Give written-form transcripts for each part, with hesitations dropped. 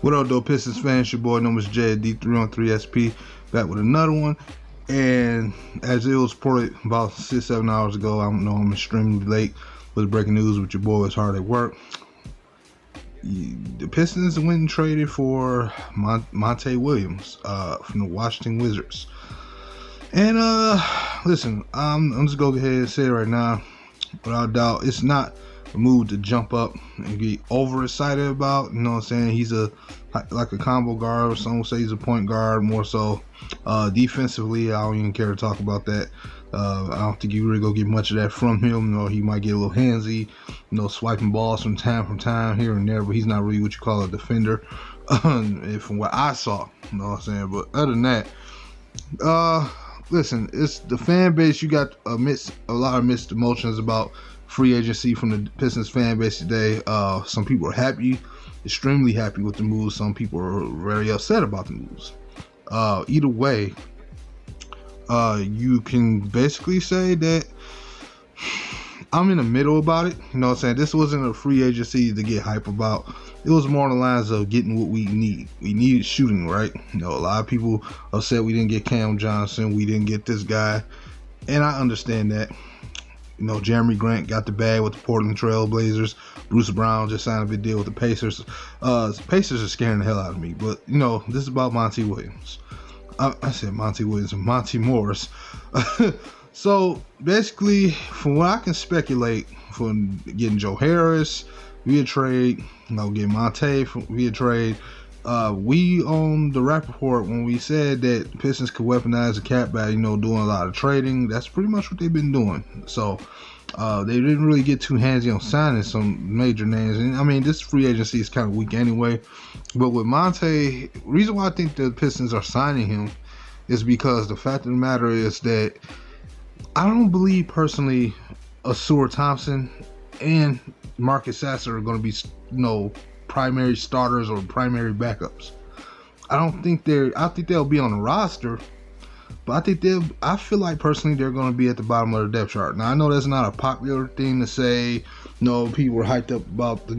What up, though, Pistons fans? Your boy, known as JD3 on 3SP, back with another one. And as it was reported about 6-7 hours ago, I don't know, I'm extremely late with breaking news with your boy. It's hard at work. The Pistons went and traded for Monte Williams from the Washington Wizards. And listen, I'm just going to go ahead and say it right now, without doubt, it's not a move to jump up and get overexcited about. You know what I'm saying? He's like a combo guard. Some will say he's a point guard more so. Defensively, I don't even care to talk about that. I don't think you really go get much of that from him. You know, he might get a little handsy, swiping balls from time here and there, but he's not really what you call a defender. From what I saw, you know what I'm saying? But other than that, listen, it's the fan base. You got a lot of mixed emotions about free agency from the Pistons fan base today. Some people are happy, extremely happy with the moves. Some people are very upset about the moves. Either way, you can basically say that I'm in the middle about it. You know what I'm saying? This wasn't a free agency to get hype about. It was more on the lines of getting what we need. We needed shooting, right? A lot of people upset we didn't get Cam Johnson. We didn't get this guy. And I understand that. Jeremy Grant got the bag with the Portland Trail Blazers. Bruce Brown just signed a big deal with the Pacers. Pacers are scaring the hell out of me. But, this is about Monte Williams. I said Monte Williams and Monte Morris. So, basically, from what I can speculate, from getting Joe Harris via trade, getting Monte via trade, we on the Rap Report, when we said that Pistons could weaponize the cap by, doing a lot of trading, that's pretty much what they've been doing. So, they didn't really get too handsy on signing some major names. And, I mean, this free agency is kind of weak anyway. But with Monte, the reason why I think the Pistons are signing him is because the fact of the matter is that I don't believe personally Asur Thompson and Marcus Sasser are going to be, primary starters or primary backups. I think they'll be on the roster, but I feel like personally they're going to be at the bottom of the depth chart. Now I know that's not a popular thing to say. People are hyped up about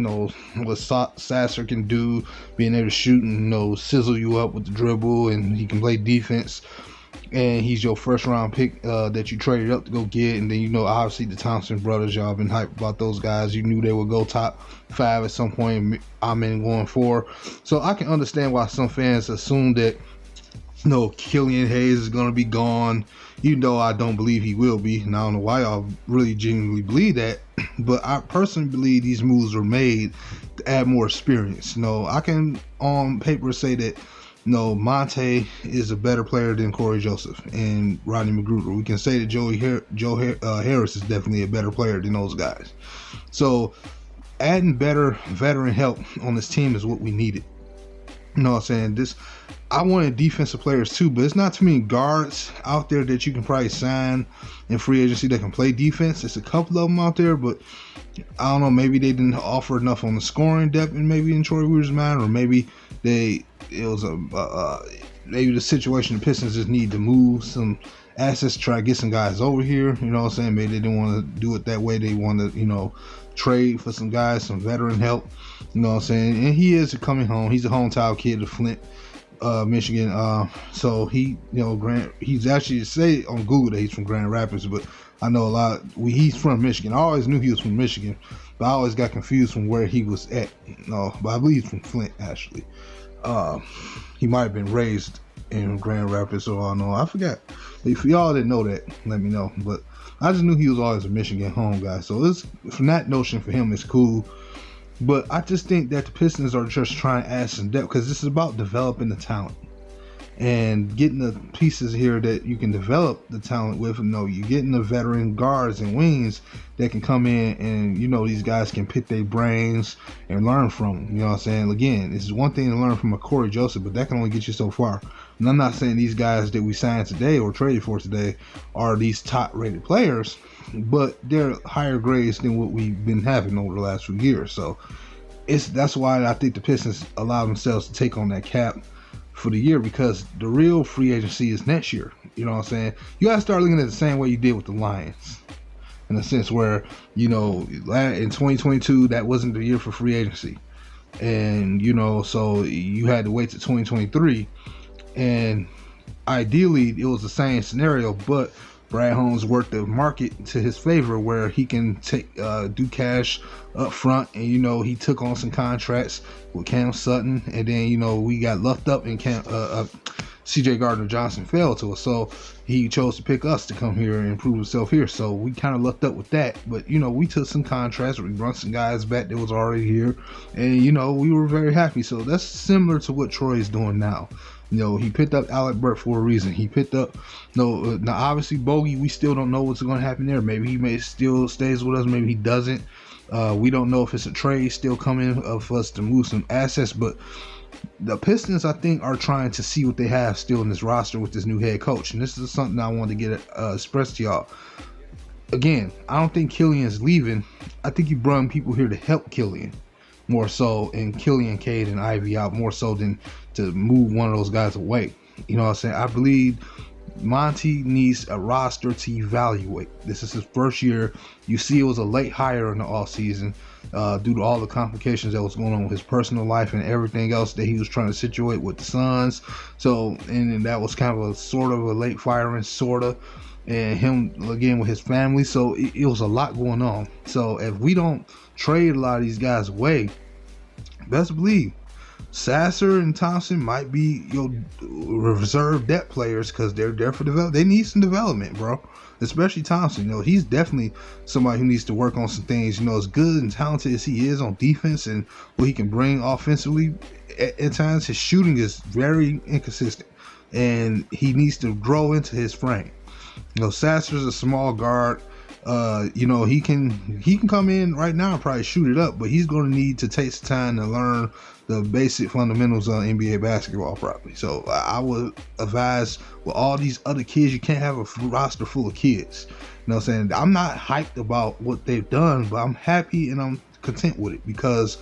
what Sasser can do, being able to shoot and sizzle you up with the dribble, and he can play defense. And he's your first round pick that you traded up to go get. And then, obviously the Thompson brothers, y'all been hyped about those guys. You knew they would go top 5 at some point. I'm in going 4. So I can understand why some fans assume that, Killian Hayes is going to be gone. Even though I don't believe he will be. And I don't know why y'all really genuinely believe that. But I personally believe these moves were made to add more experience. I can on paper say that Monte is a better player than Corey Joseph and Rodney McGruder. We can say that Joe Harris is definitely a better player than those guys. So adding better veteran help on this team is what we needed. You know what I'm saying? I wanted defensive players too, but it's not too many guards out there that you can probably sign in free agency that can play defense. It's a couple of them out there, but I don't know. Maybe they didn't offer enough on the scoring depth, and maybe in Troy Weaver's mind, or maybe maybe the situation the Pistons just need to move some assets to try to get some guys over here. You know what I'm saying? Maybe they didn't want to do it that way. They want to, trade for some guys, some veteran help. You know what I'm saying? And he is coming home. He's a hometown kid of Flint, Michigan. So he, he's actually say on Google that he's from Grand Rapids, but I know he's from Michigan. I always knew he was from Michigan, but I always got confused from where he was at. But I believe he's from Flint, actually. He might have been raised in Grand Rapids, so I don't know. I forgot. If y'all didn't know that, let me know. But I just knew he was always a Michigan home guy. So from that notion for him, it's cool. But I just think that the Pistons are just trying to add some depth, because this is about developing the talent and getting the pieces here that you can develop the talent with. You're getting the veteran guards and wings that can come in and, these guys can pick their brains and learn from them. You know what I'm saying? Again, it's one thing to learn from a Corey Joseph, but that can only get you so far. And I'm not saying these guys that we signed today or traded for today are these top rated players, but they're higher grades than what we've been having over the last few years. So that's why I think the Pistons allow themselves to take on that cap for the year, because the real free agency is next year. You know what I'm saying? You gotta start looking at it the same way you did with the Lions. in a sense where, you know, in 2022, that wasn't the year for free agency. And so you had to wait to 2023, and ideally it was the same scenario, but Brad Holmes worked the market to his favor where he can take do cash up front, and he took on some contracts with Cam Sutton, and then we got lucked up and CJ Gardner-Johnson fell to us, so he chose to pick us to come here and improve himself here. So we kind of lucked up with that, but we took some contracts, we brought some guys back that was already here, and we were very happy. So that's similar to what Troy is doing now. He picked up Alec Burks for a reason. He picked up, now obviously Bogey, we still don't know what's going to happen there. Maybe he may still stays with us, maybe he doesn't. We don't know if it's a trade still coming for us to move some assets, but the Pistons, I think, are trying to see what they have still in this roster with this new head coach. And this is something I wanted to get expressed to y'all. Again, I don't think Killian's leaving. I think you brought people here to help Killian more so, and Killian, Cade, and Ivy out more so than to move one of those guys away. You know what I'm saying? I believe Monte needs a roster to evaluate. This is his first year. You see, it was a late hire in the offseason due to all the complications that was going on with his personal life and everything else that he was trying to situate with the Suns. So, and that was kind of a sort of a late firing, sort of, and him again with his family. So it was a lot going on. So if we don't trade a lot of these guys away, best believe Sasser and Thompson might be your reserve depth players, because they're there for development. They need some development, bro. Especially Thompson. He's definitely somebody who needs to work on some things. As good and talented as he is on defense and what he can bring offensively, at times his shooting is very inconsistent, and he needs to grow into his frame. Sasser's a small guard. He can come in right now and probably shoot it up, but he's going to need to take some time to learn the basic fundamentals of NBA basketball properly. So I would advise with all these other kids, you can't have a roster full of kids. You know what I'm saying? I'm not hyped about what they've done, but I'm happy and I'm content with it because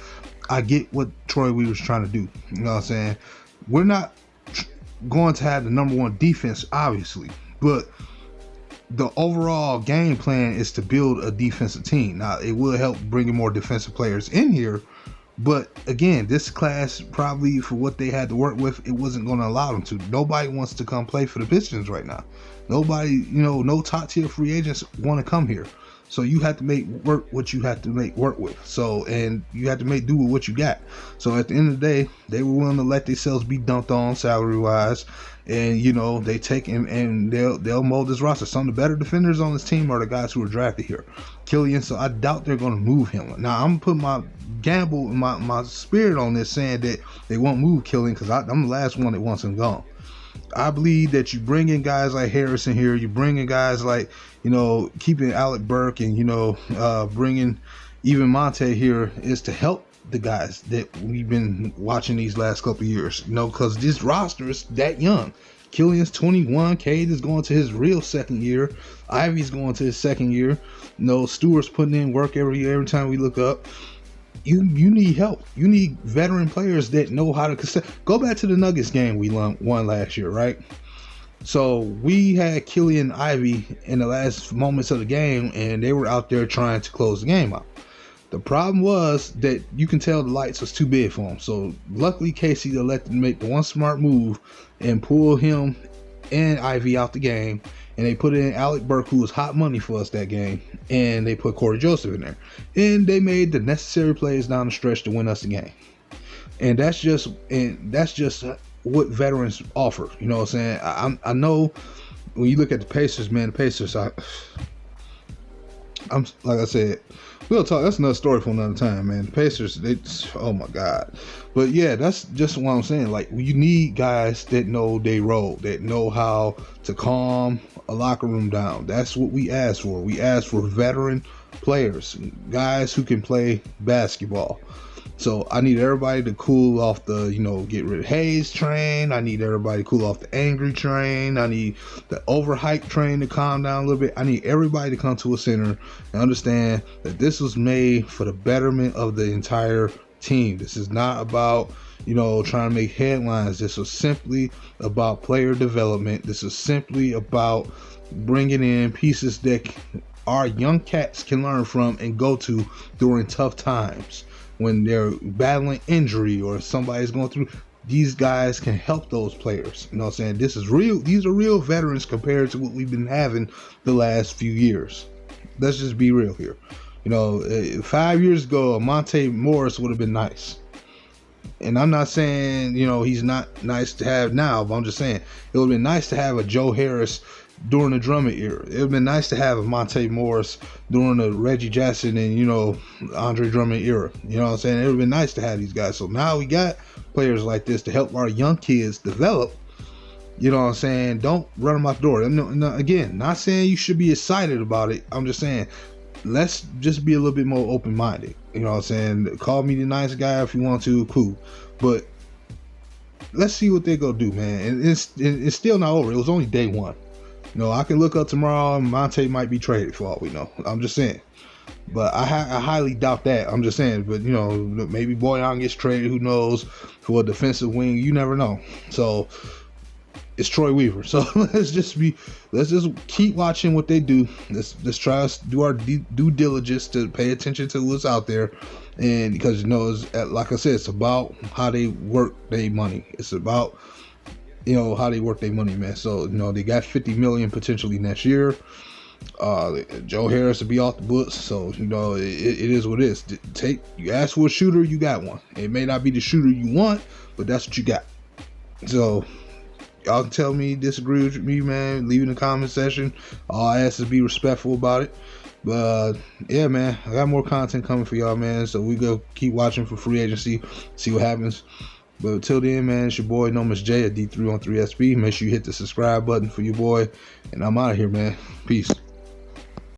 I get what Troy Weaver's trying to do. You know what I'm saying? We're not going to have the number one defense, obviously, but the overall game plan is to build a defensive team. Now, it will help bringing more defensive players in here, but again, this class, probably for what they had to work with, it wasn't going to allow them to. Nobody wants to come play for the Pistons right now. Nobody, no top tier free agents want to come here. So you have to make work what you have to make work with. So, and you have to make do with what you got. So at the end of the day, they were willing to let themselves be dumped on salary wise. And they take him and they'll mold this roster. Some of the better defenders on this team are the guys who were drafted here. Killian, so I doubt they're going to move him. Now I'm putting my gamble and my spirit on this, saying that they won't move Killian, because I'm the last one that wants him gone. I believe that you bring in guys like Harrison here, you bring in guys like, keeping Alec Burke and, bringing even Monte here is to help the guys that we've been watching these last couple of years, because this roster is that young. Killian's 21, Cade is going to his real second year, Ivy's going to his second year, Stewart's putting in work every year. Every time we look up, you need help. You need veteran players that know how to go back to the Nuggets game we won last year, right? So we had Killian Ivy in the last moments of the game, and they were out there trying to close the game out. The problem was that you can tell the lights was too big for him. So luckily Casey let them make the one smart move and pull him and Ivy out the game, and they put in Alec Burke, who was hot money for us that game, and they put Corey Joseph in there, and they made the necessary plays down the stretch to win us the game. And that's just what veterans offer. You know what I'm saying? I know when you look at the Pacers, man, the Pacers, I'm like I said, we'll talk. That's another story for another time, man. The Pacers, oh my God. But yeah, that's just what I'm saying. Like, you need guys that know they role, that know how to calm a locker room down. That's what we ask for. We ask for veteran players, guys who can play basketball. So I need everybody to cool off the, get rid of Hayes train. I need everybody to cool off the angry train. I need the overhyped train to calm down a little bit. I need everybody to come to a center and understand that this was made for the betterment of the entire team. This is not about, trying to make headlines. This was simply about player development. This is simply about bringing in pieces that our young cats can learn from and go to during tough times. when they're battling injury or somebody's going through. These guys can help those players. You know what I'm saying? This is real. These are real veterans compared to what we've been having the last few years. Let's just be real here. You know, 5 years ago, Monte Morris would have been nice. And I'm not saying, you know, he's not nice to have now, but I'm just saying it would have been nice to have a Joe Harris during the Drummond era. It would have been nice to have a Monte Morris during the Reggie Jackson and, you know, Andre Drummond era. You know what I'm saying? It would have been nice to have these guys. So now we got players like this to help our young kids develop. You know what I'm saying? Don't run them out the door. Again, not saying you should be excited about it. I'm just saying, let's just be a little bit more open-minded. You know what I'm saying? Call me the nice guy if you want to, cool. But let's see what they're going to do, man. And it's still not over. It was only day one. You know, I can look up tomorrow and Monte might be traded for all we know. I'm just saying. But I highly doubt that. I'm just saying. But, you know, maybe Boyan gets traded. Who knows? For a defensive wing. You never know. So it's Troy Weaver. So let's just keep watching what they do. Let's try to do our due diligence to pay attention to what's out there. And because, you know, it's, like I said, it's about how they work their money. It's about, you know, how they work their money, man. So, you know, they got $50 million potentially next year. Joe Harris will be off the books. So, you know, it is what it is. You ask for a shooter, you got one. It may not be the shooter you want, but that's what you got. So y'all can tell me, disagree with me, man. Leave in the comment section. All I ask is be respectful about it. But yeah, man, I got more content coming for y'all, man. So we go keep watching for free agency, see what happens. But until then, man, it's your boy Nomus J at D3 on 3SB. Make sure you hit the subscribe button for your boy. And I'm out of here, man. Peace.